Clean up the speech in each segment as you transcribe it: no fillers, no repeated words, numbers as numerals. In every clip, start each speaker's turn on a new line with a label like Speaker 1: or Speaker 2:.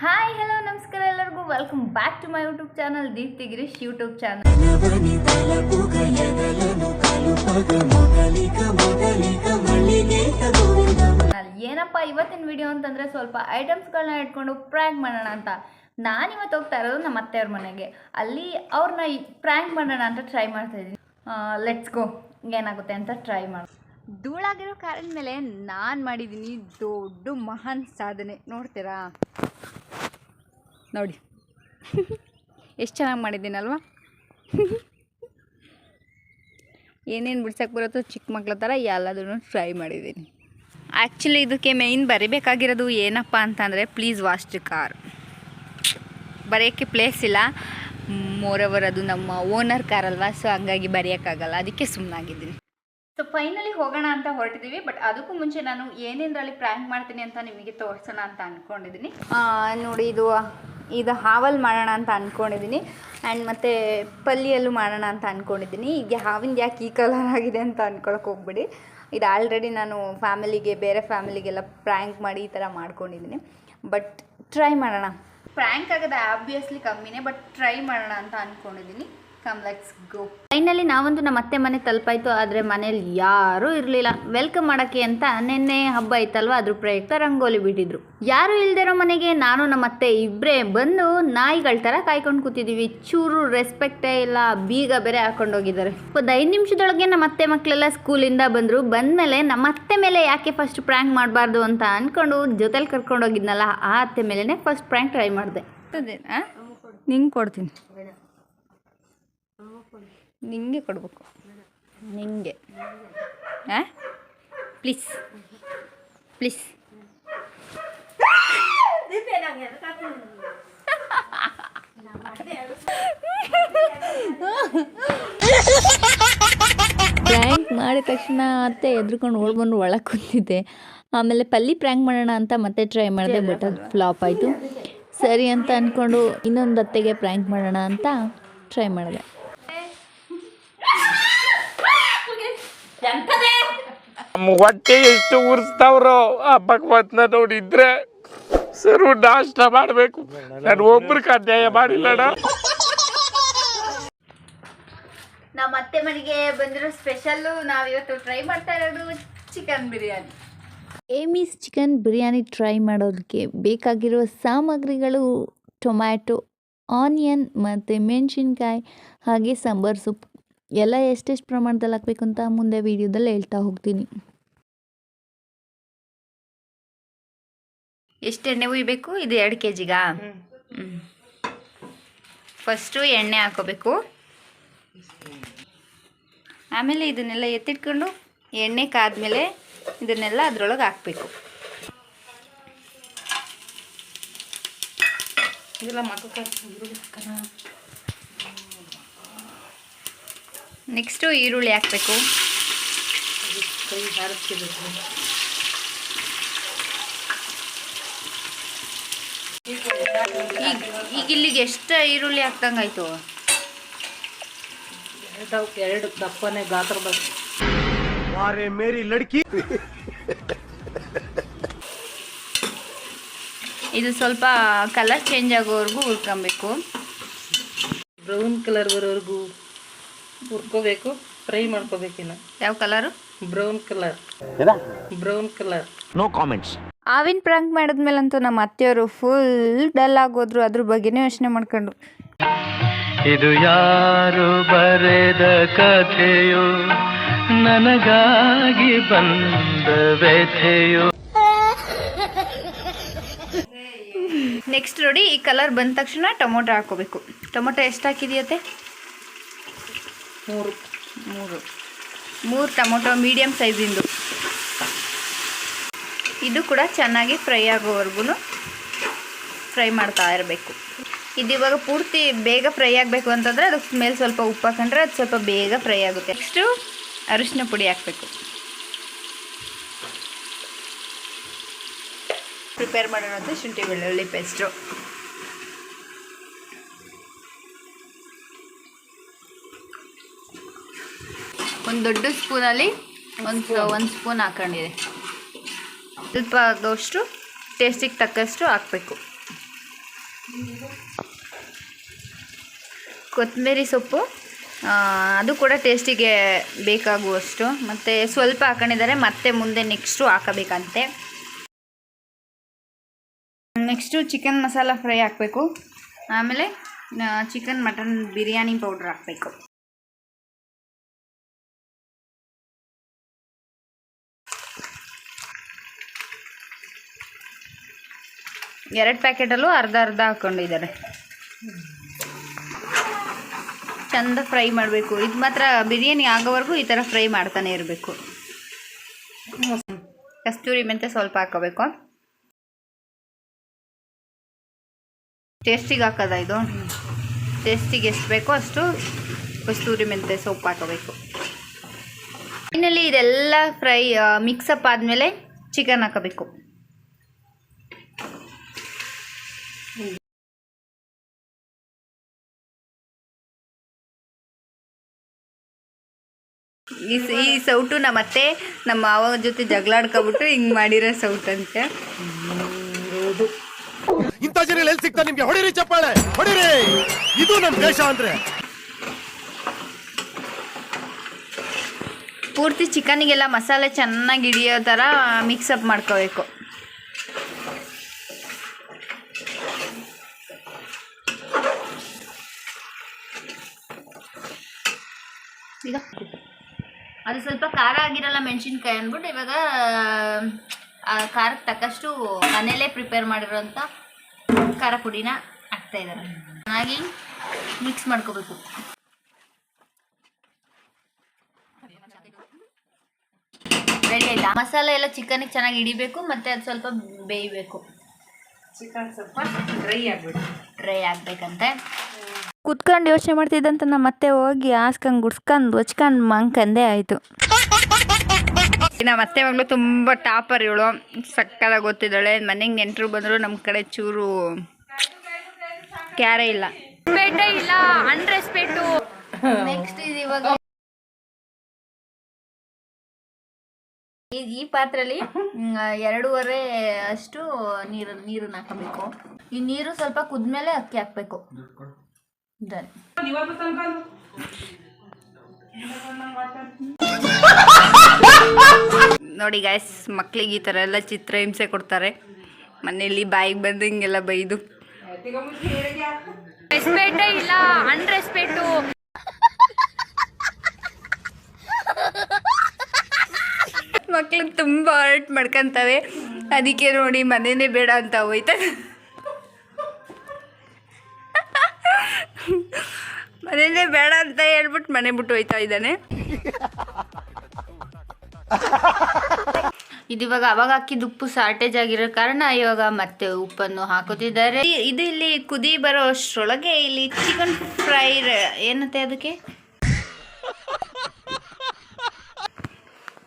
Speaker 1: Hi hello ನಮಸ್ಕಾರ ಎಲ್ಲರಿಗೂ welcome back to my YouTube channel Deepti Girish YouTube channel. ಏನಪ್ಪ ಇವತ್ತಿನ ವಿಡಿಯೋ ಅಂತಂದರೆ ಸ್ವಲ್ಪ ಐಟಮ್ಸ್ಗಳನ್ನ ಇಟ್ಕೊಂಡು ಪ್ರ್ಯಾಂಕ್ ಮಾಡೋಣ ಅಂತ. ನಾನಿವತ್ತು ಹೋಗ್ತಾ ಇರೋದು ನಮ್ಮ ಅತ್ತೆಯವ್ರ ಮನೆಗೆ. ಅಲ್ಲಿ ಅವ್ರನ್ನ ಪ್ರ್ಯಾಂಕ್ ಮಾಡೋಣ ಅಂತ ಟ್ರೈ ಮಾಡ್ತಾಯಿದ್ದೀನಿ. ಲೆಟ್ಸ್ ಗೋ, ಏನಾಗುತ್ತೆ ಅಂತ ಟ್ರೈ ಮಾಡಿ. ಧೂಳಾಗಿರೋ ಕಾರಿನ ಮೇಲೆ ನಾನು ಮಾಡಿದ್ದೀನಿ ದೊಡ್ಡ ಮಹಾನ್ ಸಾಧನೆ. ನೋಡ್ತೀರಾ? ನೋಡಿ ಎಷ್ಟು ಚೆನ್ನಾಗಿ ಮಾಡಿದ್ದೀನಲ್ವ. ಏನೇನು ಬಿಡ್ಸಕ್ಕೆ ಬರುತ್ತೋ ಚಿಕ್ಕ ಮಕ್ಳ ಥರ ಎಲ್ಲದನ್ನು ಟ್ರೈ ಮಾಡಿದ್ದೀನಿ. ಆ್ಯಕ್ಚುಲಿ ಇದಕ್ಕೆ ಮೇಯ್ನ್ ಬರಿಬೇಕಾಗಿರೋದು ಏನಪ್ಪ ಅಂತಂದರೆ ಪ್ಲೀಸ್ ವಾಶ್ ದ ಕಾರ್. ಬರೆಯೋಕ್ಕೆ ಪ್ಲೇಸ್ ಇಲ್ಲ. ಮೋರವರ್ ಅದು ನಮ್ಮ ಓನರ್ ಕಾರ್ ಅಲ್ವಾ, ಸೊ ಹಂಗಾಗಿ ಬರೆಯೋಕ್ಕಾಗಲ್ಲ, ಅದಕ್ಕೆ ಸುಮ್ಮನಾಗಿದ್ದೀನಿ. ಸೊ ಫೈನಲಿ ಹೋಗೋಣ ಅಂತ ಹೊರಟಿದ್ದೀವಿ. ಬಟ್ ಅದಕ್ಕೂ ಮುಂಚೆ ನಾನು ಏನೇನರಲ್ಲಿ ಪ್ರ್ಯಾಂಕ್ ಮಾಡ್ತೀನಿ ಅಂತ ನಿಮಗೆ ತೋರಿಸೋಣ ಅಂತ ಅಂದ್ಕೊಂಡಿದ್ದೀನಿ. ನೋಡಿ, ಇದು ಹಾವಲ್ಲಿ ಮಾಡೋಣ ಅಂತ ಅಂದ್ಕೊಂಡಿದ್ದೀನಿ. ಆ್ಯಂಡ್ ಮತ್ತು ಪಲ್ಲಿಯಲ್ಲೂ ಮಾಡೋಣ ಅಂತ ಅಂದ್ಕೊಂಡಿದ್ದೀನಿ. ಈಗ ಹಾವಿಂದು ಯಾಕೆ ಈ ಕಲರ್ ಆಗಿದೆ ಅಂತ ಅಂದ್ಕೊಳಕ್ಕೆ ಹೋಗ್ಬಿಡಿ. ಇದು ಆಲ್ರೆಡಿ ನಾನು ಬೇರೆ ಫ್ಯಾಮಿಲಿಗೆಲ್ಲ ಪ್ರ್ಯಾಂಕ್ ಮಾಡಿ ಈ ಥರ ಮಾಡ್ಕೊಂಡಿದ್ದೀನಿ. ಬಟ್ ಟ್ರೈ ಮಾಡೋಣ. ಪ್ರ್ಯಾಂಕ್ ಆಗೋದು ಆಬ್ವಿಯಸ್ಲಿ ಕಮ್ಮಿನೇ, ಬಟ್ ಟ್ರೈ ಮಾಡೋಣ ಅಂತ ಅಂದ್ಕೊಂಡಿದ್ದೀನಿ. Come let's go. ಫೈನಲಿ ನಾವಂತೂ ನಮ್ಮ ಅತ್ತೆ ಮನೆ ತಲುಪಾಯಿತು. ಆದರೆ ಮನೇಲಿ ಯಾರೂ ಇರಲಿಲ್ಲ. ವೆಲ್ಕಮ್ ಮಾಡೋಕ್ಕೆ ಅಂತ ನಿನ್ನೆ ಹಬ್ಬ ಐತಲ್ವ, ಅದ್ರ ಪ್ರಯುಕ್ತ ರಂಗೋಲಿ ಬಿಟ್ಟಿದ್ರು. ಯಾರೂ ಇಲ್ದಿರೋ ಮನೆಗೆ ನಾನು ನಮ್ಮ ಅತ್ತೆ ಇಬ್ಬರೇ ಬಂದು ನಾಯಿಗಳ ಥರ ಕಾಯ್ಕೊಂಡು ಕೂತಿದ್ದೀವಿ. ಚೂರು ರೆಸ್ಪೆಕ್ಟೇ ಇಲ್ಲ. ಬೀಗ ಬೇರೆ ಹಾಕೊಂಡೋಗಿದ್ದಾರೆ. ಒಂದು 5 ನಿಮಿಷದೊಳಗೆ ನಮ್ಮ ಅತ್ತೆ ಮಕ್ಕಳೆಲ್ಲ ಸ್ಕೂಲಿಂದ ಬಂದರು. ಬಂದಮೇಲೆ ನಮ್ಮ ಅತ್ತೆ ಮೇಲೆ ಯಾಕೆ ಫಸ್ಟ್ ಪ್ರ್ಯಾಂಕ್ ಮಾಡಬಾರ್ದು ಅಂತ ಅಂದ್ಕೊಂಡು ಜೊತೆಲಿ ಕರ್ಕೊಂಡೋಗಿದ್ನಲ್ಲ, ಆ ಅತ್ತೆ ಮೇಲೇ ಫಸ್ಟ್ ಪ್ರ್ಯಾಂಕ್ ಟ್ರೈ ಮಾಡಿದೆ. ನಿಂಗೆ ಕೊಡ್ತೀನಿ, ನಿಂಗೆ ಕೊಡಬೇಕು, ನಿಂಗೆ. Please please. ಪ್ರ್ಯಾಂಕ್ ಮಾಡಿದ ತಕ್ಷಣ ಅತ್ತೆ ಎದ್ರುಕೊಂಡು ಓಡ್ಬಂದು ಒಳಗೆ ಕೂತಿದ್ದೆ. ಆಮೇಲೆ ಪಲ್ಲಿ ಪ್ರ್ಯಾಂಕ್ ಮಾಡೋಣ ಅಂತ ಮತ್ತೆ ಟ್ರೈ ಮಾಡಿದೆ. ಬಟ್ ಅದು ಫ್ಲಾಪ್ ಆಯಿತು. ಸರಿ ಅಂತ ಅಂದ್ಕೊಂಡು ಇನ್ನೊಂದು ಅತ್ತೆಗೆ ಪ್ರ್ಯಾಂಕ್ ಮಾಡೋಣ ಅಂತ ಟ್ರೈ ಮಾಡಿದೆ.
Speaker 2: ಹೊಟ್ಟೆ ಎಷ್ಟು ಉರ್ಸ್ತಾವ್ರೋ ಆ ಭಗವಂತನ ನೋಡಿದ್ರೆ ಸರು ನಾಷ್ಟ ಮಾಡಬೇಕು. ನಾನು ಒಬ್ರಿಗೆ ಅನ್ಯಾಯ ಮಾಡಿಲ್ಲಣ್ಣ.
Speaker 1: ನಮ್ಮ ಅತ್ತೆ ಮನೆಗೆ ಬಂದಿರೋ ಸ್ಪೆಷಲ್ಲು ನಾವಿವತ್ತು ಟ್ರೈ ಮಾಡ್ತಾ ಇರೋದು chicken biryani. Amy's chicken biryani try ಮಾಡೋದಕ್ಕೆ ಬೇಕಾಗಿರುವ ಸಾಮಗ್ರಿಗಳು ಟೊಮ್ಯಾಟೊ, ಆನಿಯನ್ ಮತ್ತು ಮೆಣಸಿನ್ಕಾಯಿ, ಹಾಗೆ ಸಾಂಬಾರು ಸೊಪ್ಪು. ಎಲ್ಲ ಎಷ್ಟೆಷ್ಟು ಪ್ರಮಾಣದಲ್ಲಿ ಹಾಕಬೇಕು ಅಂತ ಮುಂದೆ ವಿಡಿಯೋದಲ್ಲಿ ಹೇಳ್ತಾ ಹೋಗ್ತೀನಿ. ಎಷ್ಟು ಎಣ್ಣೆ ಹುಯ್ಬೇಕು? ಇದು 2 kg. ಫಸ್ಟು ಎಣ್ಣೆ ಹಾಕೋಬೇಕು. ಆಮೇಲೆ ಇದನ್ನೆಲ್ಲ ಎತ್ತಿಟ್ಕೊಂಡು ಎಣ್ಣೆ ಕಾದ್ಮೇಲೆ ಇದನ್ನೆಲ್ಲ ಅದರೊಳಗೆ ಹಾಕಬೇಕು. ನೆಕ್ಸ್ಟು ಈರುಳ್ಳಿ ಹಾಕಬೇಕು. ಈಗ ಇಲ್ಲಿಗೆ ಎಷ್ಟು ಈರುಳ್ಳಿ ಹಾಕ್ದಂಗಾಯ್ತು?
Speaker 3: 2 ದಪ್ಪನೆ ಗಾತ್ರ ಬೇಕು.
Speaker 2: ವಾರೆ ಮೇರಿ ಲಡ್ಕಿ.
Speaker 1: ಇದು ಸ್ವಲ್ಪ ಕಲರ್ ಚೇಂಜ್ ಆಗೋವರೆಗೂ ಹುರ್ಕೊಬೇಕು.
Speaker 3: ಬ್ರೌನ್ ಕಲರ್ ಬರೋವರೆಗೂ ಹುರ್ಕೋಬೇಕು, ಫ್ರೈ ಮಾಡ್ಕೋಬೇಕಿನ್ನ.
Speaker 1: ಯಾವ colour?
Speaker 3: Brown colour.
Speaker 2: No comments.
Speaker 1: ಆವಿನ ಪ್ರ್ಯಾಂಕ್ ಮಾಡಿದ್ಮೇಲಂತೂ ನಮ್ಮ ಅತ್ತೆಯವರು ಫುಲ್ ಡಲ್ ಆಗೋದ್ರು. ಅದ್ರ ಬಗ್ಗೆನೇ ಯೋಚನೆ ಮಾಡ್ಕೊಂಡು.
Speaker 4: ಇದು ಯಾರು ಬರೆದ ಕಥೆಯೋ, ನನಗಾಗಿ ಬಂದ ವ್ಯಥೆಯೋ.
Speaker 1: ನೆಕ್ಸ್ಟ್ ನೋಡಿ, ಈ ಕಲರ್ ಬಂದ ತಕ್ಷಣ ಟೊಮೊಟೊ ಹಾಕೋಬೇಕು. ಟೊಮೊಟೊ ಎಷ್ಟು ಹಾಕಿದೆಯತ್ತೆ? 3 ಟೊಮೊಟೊ ಮೀಡಿಯಮ್ ಸೈಜಿಂದು. ಇದು ಕೂಡ ಚೆನ್ನಾಗಿ ಫ್ರೈ ಆಗೋವರೆಗೂ ಫ್ರೈ ಮಾಡ್ತಾ ಇರಬೇಕು. ಇದು ಇವಾಗ ಪೂರ್ತಿ ಬೇಗ ಫ್ರೈ ಆಗಬೇಕು ಅಂತಂದರೆ ಅದಕ್ಕೆ ಮೇಲೆ ಸ್ವಲ್ಪ ಉಪ್ಪು ಹಾಕೊಂಡ್ರೆ ಅದು ಸ್ವಲ್ಪ ಬೇಗ ಫ್ರೈ ಆಗುತ್ತೆ. ನೆಕ್ಸ್ಟು ಅರಿಶಿನ ಪುಡಿ ಹಾಕಬೇಕು. ಪ್ರಿಪೇರ್ ಮಾಡಿರೋದು ಶುಂಠಿ ಬೆಳ್ಳುಳ್ಳಿ ಪೇಸ್ಟು. ಒಂದು ದೊಡ್ಡ ಸ್ಪೂನಲ್ಲಿ ಒಂದು ಸ್ಪೂನ್ ಹಾಕೊಂಡಿದೆ. 2 ಟೇಸ್ಟಿಗೆ ತಕ್ಕಷ್ಟು ಹಾಕಬೇಕು. ಕೊತ್ತಂಬರಿ ಸೊಪ್ಪು ಅದು ಕೂಡ ಟೇಸ್ಟಿಗೆ ಬೇಕಾಗುವಷ್ಟು, ಮತ್ತು ಸ್ವಲ್ಪ ಹಾಕೊಂಡಿದ್ದಾರೆ, ಮತ್ತೆ ಮುಂದೆ ನೆಕ್ಸ್ಟು ಹಾಕಬೇಕಂತೆ. ನೆಕ್ಸ್ಟು ಚಿಕನ್ ಮಸಾಲ ಫ್ರೈ ಹಾಕಬೇಕು, ಆಮೇಲೆ ಚಿಕನ್ ಮಟನ್ ಬಿರಿಯಾನಿ ಪೌಡ್ರ್ ಹಾಕಬೇಕು. ಎರಡು ಪ್ಯಾಕೆಟಲ್ಲೂ ಅರ್ಧ ಅರ್ಧ ಹಾಕ್ಕೊಂಡಿದ್ದಾರೆ. ಚಂದ ಫ್ರೈ ಮಾಡಬೇಕು. ಇದು ಮಾತ್ರ ಬಿರಿಯಾನಿ ಆಗೋವರೆಗೂ ಈ ಥರ ಫ್ರೈ ಮಾಡ್ತಾನೆ ಇರಬೇಕು. ಕಸ್ತೂರಿ ಮೆಂತೆ ಸ್ವಲ್ಪ ಹಾಕೋಬೇಕು. ಟೇಸ್ಟಿಗೆ ಹಾಕೋದ ಇದು? ಟೇಸ್ಟಿಗೆ ಎಷ್ಟು ಬೇಕೋ ಅಷ್ಟು ಕಸ್ತೂರಿ ಮೆಂತೆ ಸೊಪ್ಪು ಹಾಕೋಬೇಕು. ಫೈನಲಿ ಇದೆಲ್ಲ ಫ್ರೈ ಮಿಕ್ಸಪ್ ಆದಮೇಲೆ ಚಿಕನ್ ಹಾಕೋಬೇಕು. ಈ ಸೌಟು ನಮ್ಮತ್ತೆ ನಮ್ಮ ಮಾವ ಜೊತೆ ಜಗಳಾಡ್ಕೊಬಿಟ್ಟು ಹಿಂಗೆ ಮಾಡಿರೋ ಸೌಟ್ ಅಂತೆ.
Speaker 2: ಇಂಥ ಜನ ಎಲ್ಲಿ ಸಿಗ್ತಾ ನಿಮ್ಗೆ? ಹೊಡಿರಿ ಚಪ್ಪಾಳೆ, ಹೊಡಿರಿ. ಇದು ನಮ್ಮ ದೇಶ ಅಂದ್ರೆ.
Speaker 1: ಪೂರ್ತಿ ಚಿಕನಿಗೆಲ್ಲ ಮಸಾಲೆ ಚೆನ್ನಾಗಿ ಹಿಡಿಯೋ ಥರ ಮಿಕ್ಸಪ್ ಮಾಡ್ಕೋಬೇಕು. ಈಗ ಅದು ಸ್ವಲ್ಪ ಖಾರ ಆಗಿರಲ್ಲ ಮೆಣಸಿನ್ಕಾಯಿ ಅಂದ್ಬಿಟ್ಟು ಇವಾಗ ಖಾರಕ್ಕೆ ತಕ್ಕಷ್ಟು ಮನೇಲೇ ಪ್ರಿಪೇರ್ ಮಾಡಿರೋಂಥ ಖಾರ ಪುಡಿನ ಹಾಕ್ತಾ ಇದ್ದಾರೆ. ಚೆನ್ನಾಗಿ ಮಿಕ್ಸ್ ಮಾಡ್ಕೋಬೇಕು. ರೆಡಿ ಆಯ್ತಾ? ಮಸಾಲೆ ಎಲ್ಲ ಚಿಕನಿಗೆ ಚೆನ್ನಾಗಿ ಹಿಡಿಬೇಕು, ಮತ್ತು ಅದು ಸ್ವಲ್ಪ ಬೇಯಬೇಕು.
Speaker 3: ಚಿಕನ್ ಸ್ವಲ್ಪ ಡ್ರೈ
Speaker 1: ಆಗ್ಬೇಕಂತೆ. ಕುತ್ಕೊಂಡು ಯೋಚನೆ ಮಾಡ್ತಿದ್ದಂತ ನಮ್ಮ ಮತ್ತೆ ಹೋಗಿ ಹಾಸ್ಕೊಂಡು ಗುಡ್ಸ್ಕೊಂಡು ಹೊಚ್ಕೊಂಡು ಮಂಕಂದೇ ಆಯಿತು. ನಮ್ಮ ಅತ್ತೆ ಮಗಳು ತುಂಬ ಟಾಪರ್ ಇವಳು, ಸಕ್ಕದಾಗಿ ಗೊತ್ತಿದ್ದಾಳೆ. ಮನೆಗೆ ನೆಂಟರು ಬಂದರು ನಮ್ಮ ಕಡೆ ಚೂರು ಕ್ಯಾರೇ ಇಲ್ಲ, ಅನ್ರೆಸ್ಪೆಕ್ಟು. ನೆಕ್ಸ್ಟ್ ಇದು ಇವಾಗ ಈ ಪಾತ್ರೆಯಲ್ಲಿ 2.5 ಅಷ್ಟು ನೀರನ್ನು ಹಾಕಬೇಕು. ಈ ನೀರು ಸ್ವಲ್ಪ ಕುದ್ಮೇಲೆ ಅಕ್ಕಿ ಹಾಕಬೇಕು. ನೋಡಿ ಗಾಯ್ಸ್, ಮಕ್ಳಿಗೆ ಈ ಥರ ಎಲ್ಲ ಚಿತ್ರಹಿಂಸೆ ಕೊಡ್ತಾರೆ ಮನೇಲಿ, ಬಾಯಿಗೆ ಬಂದಂಗೆಲ್ಲ ಬೈದು. ರೆಸ್ಪೆಕ್ಟೇ ಇಲ್ಲ, ಅನ್ರೆಸ್ಪೆಕ್ಟು. ಮಕ್ಳು ತುಂಬ ಹರ್ಟ್ ಮಾಡ್ಕೊತವೆ. ಅದಕ್ಕೆ ನೋಡಿ ಮನೇನೇ ಬೇಡ ಅಂತ ಹೋಯ್ತಾರೆ. ಮನೇನೇ ಬೇಡ ಅಂತ ಹೇಳ್ಬಿಟ್ಟು ಮನೆ ಬಿಟ್ಟು ಹೋಯ್ತಾ ಇದ್ದಾನೆ. ಇದು ಇವಾಗ ಅವಾಗ ಹಾಕಿದ ಉಪ್ಪು ಶಾರ್ಟೇಜ್ ಆಗಿರೋ ಕಾರಣ ಇವಾಗ ಮತ್ತೆ ಉಪ್ಪನ್ನು ಹಾಕೋತಿದ್ದಾರೆ. ಇದು ಇಲ್ಲಿ ಕುದಿ ಬರೋ ಅಷ್ಟರೊಳಗೆ ಇಲ್ಲಿ ಚಿಕನ್ ಫ್ರೈ ಏನಂತೆ ಅದಕ್ಕೆ,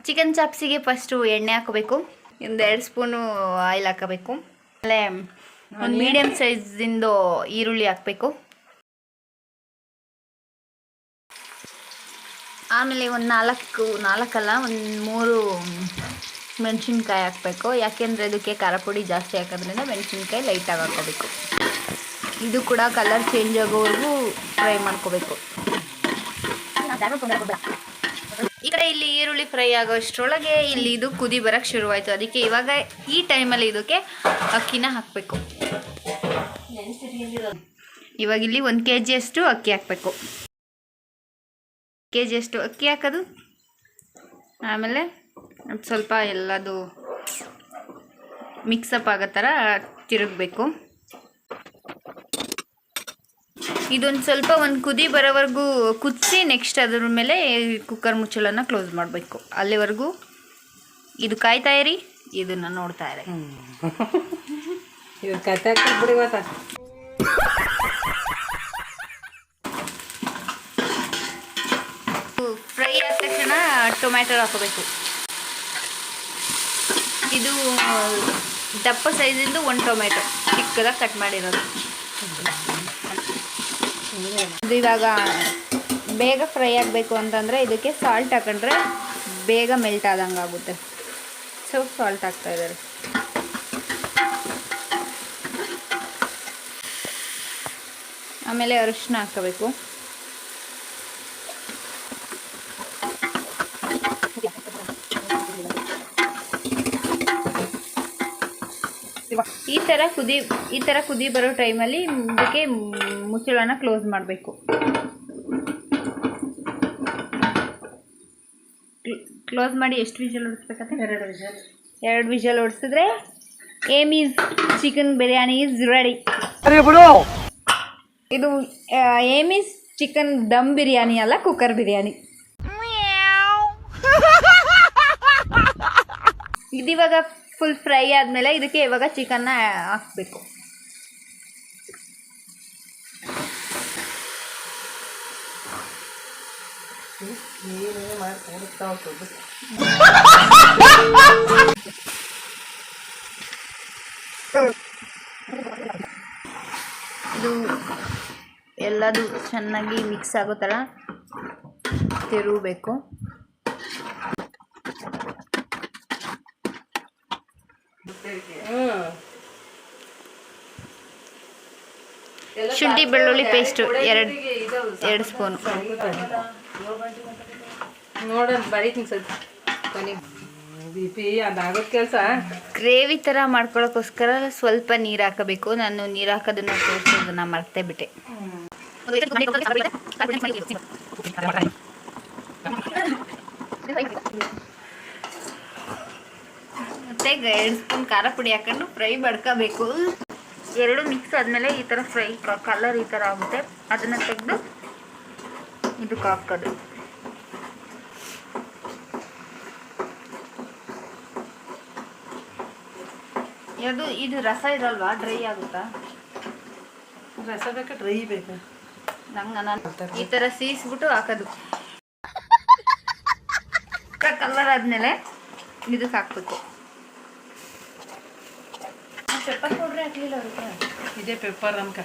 Speaker 1: ಚಿಕನ್ ಚಾಪ್ಸಿಗೆ ಫಸ್ಟು ಎಣ್ಣೆ ಹಾಕೋಬೇಕು. 2 ಸ್ಪೂನು ಆಯಿಲ್ ಹಾಕೋಬೇಕು. ಆಮೇಲೆ ಒಂದು ಮೀಡಿಯಮ್ ಸೈಜಿಂದು ಈರುಳ್ಳಿ ಹಾಕಬೇಕು. ಆಮೇಲೆ ಒಂದು 3 ಮೆಣಸಿನ್ಕಾಯಿ ಹಾಕಬೇಕು. ಯಾಕೆಂದರೆ ಇದಕ್ಕೆ ಖಾರ ಪುಡಿ ಜಾಸ್ತಿ ಹಾಕೋದ್ರಿಂದ ಮೆಣಸಿನ್ಕಾಯಿ ಲೈಟಾಗಿ ಹಾಕೋಬೇಕು. ಇದು ಕೂಡ ಕಲರ್ ಚೇಂಜ್ ಆಗೋವರೆಗೂ ಫ್ರೈ ಮಾಡ್ಕೋಬೇಕು. ಈ ಕಡೆ ಇಲ್ಲಿ ಈರುಳ್ಳಿ ಫ್ರೈ ಆಗೋಷ್ಟರೊಳಗೆ ಇಲ್ಲಿ ಇದು ಕುದಿ ಬರೋಕ್ಕೆ ಶುರುವಾಯಿತು. ಅದಕ್ಕೆ ಇವಾಗ ಈ ಟೈಮಲ್ಲಿ ಇದಕ್ಕೆ ಅಕ್ಕಿನ ಹಾಕಬೇಕು. ಇವಾಗ ಇಲ್ಲಿ 1 kg ಅಷ್ಟು ಅಕ್ಕಿ ಹಾಕಬೇಕು. kg ಅಷ್ಟು ಅಕ್ಕಿ ಹಾಕೋದು. ಆಮೇಲೆ ಸ್ವಲ್ಪ ಎಲ್ಲದು ಮಿಕ್ಸಪ್ ಆಗೋ ಥರ ತಿರುಗಬೇಕು. ಇದೊಂದು ಸ್ವಲ್ಪ ಒಂದು ಕುದಿ ಬರೋವರೆಗೂ ಕುದಿಸಿ ನೆಕ್ಸ್ಟ್ ಅದ್ರ ಮೇಲೆ ಕುಕ್ಕರ್ ಮುಚ್ಚಳನ್ನು ಕ್ಲೋಸ್ ಮಾಡಬೇಕು. ಅಲ್ಲಿವರೆಗೂ ಇದು ಕಾಯ್ತಾ ಇರಿ, ಇದನ್ನು ನೋಡ್ತಾ ಇರಿ.
Speaker 3: ಇವ್ರು ಕತೆ ಬಿಡಿ ಇವತ್ತ.
Speaker 1: ಫ್ರೈ ಆದ ತಕ್ಷಣ ಟೊಮ್ಯಾಟೊ ಹಾಕೋಬೇಕು. ಇದು ದಪ್ಪ ಸೈಜಿಂದು 1 ಟೊಮ್ಯಾಟೊ ಚಿಕ್ಕದಾಗಿ ಕಟ್ ಮಾಡಿರೋದು. ಇದು ಇವಾಗ ಬೇಗ ಫ್ರೈ ಆಗಬೇಕು ಅಂತಂದರೆ ಇದಕ್ಕೆ ಸಾಲ್ಟ್ ಹಾಕೊಂಡ್ರೆ ಬೇಗ ಮೆಲ್ಟ್ ಆದಂಗೆ ಆಗುತ್ತೆ. ಸ್ವಲ್ಪ ಸಾಲ್ಟ್ ಹಾಕ್ತಾ ಇದ್ದಾರೆ. ಆಮೇಲೆ ಅರಿಶಿನ ಹಾಕಬೇಕು. ಈ ಥರ ಕುದಿ ಬರೋ ಟೈಮಲ್ಲಿ ಇದಕ್ಕೆ ಮುಚ್ಚಳನ ಕ್ಲೋಸ್ ಮಾಡಬೇಕು. ಕ್ಲೋಸ್ ಮಾಡಿ ಎಷ್ಟು ವಿಷಲ್ ಹೊಡಿಸ್ಬೇಕಂತ? 2 ವಿಷಲ್ ಹೊಡಿಸಿದ್ರೆ Amy's chicken biryani is ready. ಇದು ಏಮೀಸ್ ಚಿಕನ್ ದಮ್ ಬಿರಿಯಾನಿ ಅಲ್ಲ, ಕುಕ್ಕರ್ ಬಿರಿಯಾನಿ. ಇದಿವಾಗ ಫುಲ್ ಫ್ರೈ ಆದಮೇಲೆ ಇದಕ್ಕೆ ಇವಾಗ ಚಿಕನ್ನ ಹಾಕಬೇಕು. ಇದು ಎಲ್ಲದು ಚೆನ್ನಾಗಿ ಮಿಕ್ಸ್ ಆಗೋ ಥರ ತಿರುಗಬೇಕು. ಶುಂಠಿ ಬೆಳ್ಳುಳ್ಳಿ ಪೇಸ್ಟು 2 ಸ್ಪೂನು.
Speaker 3: ನೋಡೋಣ ಬರೀತೀನಿ ಸರ್. ಬಿ ಪಿ ಅದಾಗೋದು ಕೆಲಸ.
Speaker 1: ಗ್ರೇವಿ ಥರ ಮಾಡ್ಕೊಳ್ಳೋಕ್ಕೋಸ್ಕರ ಸ್ವಲ್ಪ ನೀರು ಹಾಕಬೇಕು. ನಾನು ನೀರು ಹಾಕೋದನ್ನ ತೋರಿಸೋದನ್ನ ಮರ್ತೇ ಬಿಟ್ಟೆ. ಮತ್ತೆ 2 ಸ್ಪೂನ್ ಖಾರ ಪುಡಿ ಹಾಕೊಂಡು ಫ್ರೈ ಮಾಡ್ಕೋಬೇಕು. 2 ಮಿಕ್ಸ್ ಆದಮೇಲೆ ಈ ಥರ ಫ್ರೈ ಕಲರ್ ಈ ಥರ ಆಗುತ್ತೆ. ಅದನ್ನು ತೆಗೆದು ಇದಕ್ಕೆ ಹಾಕೋದು. ಇದು ರಸ ಇರಲ್ವಾ? ಡ್ರೈ ಆಗುತ್ತಾ?
Speaker 3: ರಸ ಬೇಕಾ ಡ್ರೈ ಬೇಕಾ?
Speaker 1: ನಾನು ಈ ಥರ ಸೀಸ್ಬಿಟ್ಟು ಹಾಕೋದು. ಕಲರ್ ಆದಮೇಲೆ ಇದಕ್ಕೆ ಹಾಕ್ಬೇಕು. ಪೆಪ್ಪರ್ ಪೌಡ್ರೆ ಹಾಕ್ಲಿಲ್ಲ ಅವ್ರಿಗೆ.
Speaker 3: ಇದೇ ಪೆಪ್ಪರ್ ಅನ್ಕ.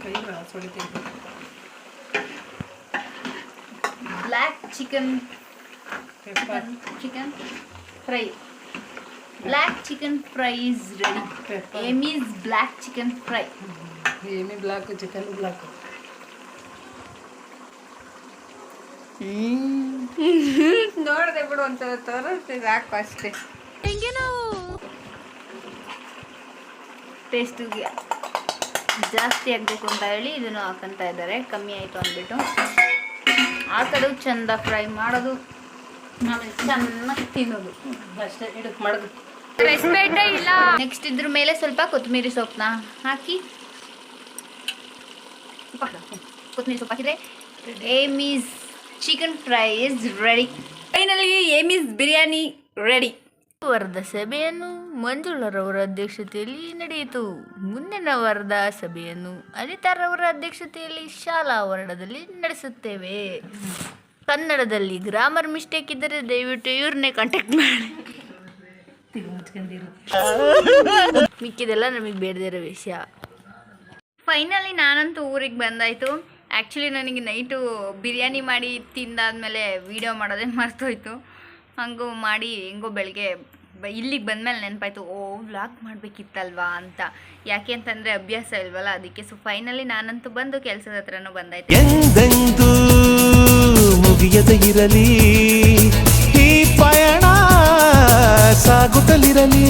Speaker 3: ಕೈ ಹೊಡಿತೀನಿ.
Speaker 1: Black chicken fry. Black chicken fry is ready. Amy's black chicken fry.
Speaker 3: Amy black chicken black.
Speaker 1: ನೋಡಿದೆ ಬಿಡು ಅಂತ ತೋರಿಸ್ತೀವಿ. ಹಾಕು ಅಷ್ಟೇ. ಟೇಸ್ಟಿಗೆ ಜಾಸ್ತಿ ಆಗಬೇಕು ಅಂತ ಹೇಳಿ ಇದನ್ನು ಹಾಕೊಂತ ಇದ್ದಾರೆ. ಕಮ್ಮಿ ಆಯಿತು ಅಂದ್ಬಿಟ್ಟು ಹಾಕೋದು, ಚಂದ ಫ್ರೈ ಮಾಡೋದು, ಆಮೇಲೆ ಚೆನ್ನಾಗಿ ತಿನ್ನೋದು
Speaker 3: ಅಷ್ಟೇ. ಇದಕ್ಕೆ ಮಾಡೋದು
Speaker 1: ರೆಸ್ಪೆಕ್ಟೇ ಇಲ್ಲ. ನೆಕ್ಸ್ಟ್ ಇದ್ರ ಮೇಲೆ ಸ್ವಲ್ಪ ಕೊತ್ತಂಬರಿ ಸೊಪ್ಪನ್ನ ಹಾಕಿ, ಕೊತ್ತಂಬರಿ ಸೊಪ್ಪು ಹಾಕಿದ್ರೆ Amy's chicken fry is ready. Finally Amy's biryani ready. ವರದ ಸಭೆಯನ್ನು ಮಂಜುಳರವರ ಅಧ್ಯಕ್ಷತೆಯಲ್ಲಿ ನಡೆಯಿತು. ಮುಂದಿನ ವರದ ಸಭೆಯನ್ನು ಅನಿತಾರವರ ಅಧ್ಯಕ್ಷತೆಯಲ್ಲಿ ಶಾಲಾ ಆವರಣದಲ್ಲಿ ನಡೆಸುತ್ತೇವೆ. ಕನ್ನಡದಲ್ಲಿ ಗ್ರಾಮರ್ ಮಿಸ್ಟೇಕ್ ಇದ್ದರೆ ದಯವಿಟ್ಟು ಇವ್ರನ್ನೇ ಕಾಂಟ್ಯಾಕ್ಟ್ ಮಾಡಿ. ಮಿಕ್ಕಿದೆಲ್ಲ ನಮಗೆ ಬೇಡದಿರೋ ವಿಷಯ. ಫೈನಲಿ ನಾನಂತೂ ಊರಿಗೆ ಬಂದಾಯಿತು. ಆ್ಯಕ್ಚುಲಿ ನನಗೆ ನೈಟು ಬಿರಿಯಾನಿ ಮಾಡಿ ತಿಂದಾದ್ಮೇಲೆ ವೀಡಿಯೋ ಮಾಡೋದೇ ಮರ್ತೋಯ್ತು. ಹಂಗೂ ಮಾಡಿ ಹೆಂಗೋ ಬೆಳಗ್ಗೆ ಇಲ್ಲಿಗೆ ಬಂದಮೇಲೆ ನೆನಪಾಯ್ತು, ವ್ಲಾಗ್ ಮಾಡಬೇಕಿತ್ತಲ್ವಾ ಅಂತ. ಯಾಕೆ ಅಂತಂದರೆ ಅಭ್ಯಾಸ ಇಲ್ವಲ್ಲ, ಅದಕ್ಕೆ. ಸೊ ಫೈನಲಿ ನಾನಂತೂ ಬಂದು ಕೆಲಸದ ಹತ್ರನೂ ಬಂದಾಯ್ತು.
Speaker 5: ಎಂದೆಂದೂ ಮುಗಿಯದೆ ಇರಲಿ ಈ ಪಯಣ ಸಾಗುತ್ತಲಿರಲಿ.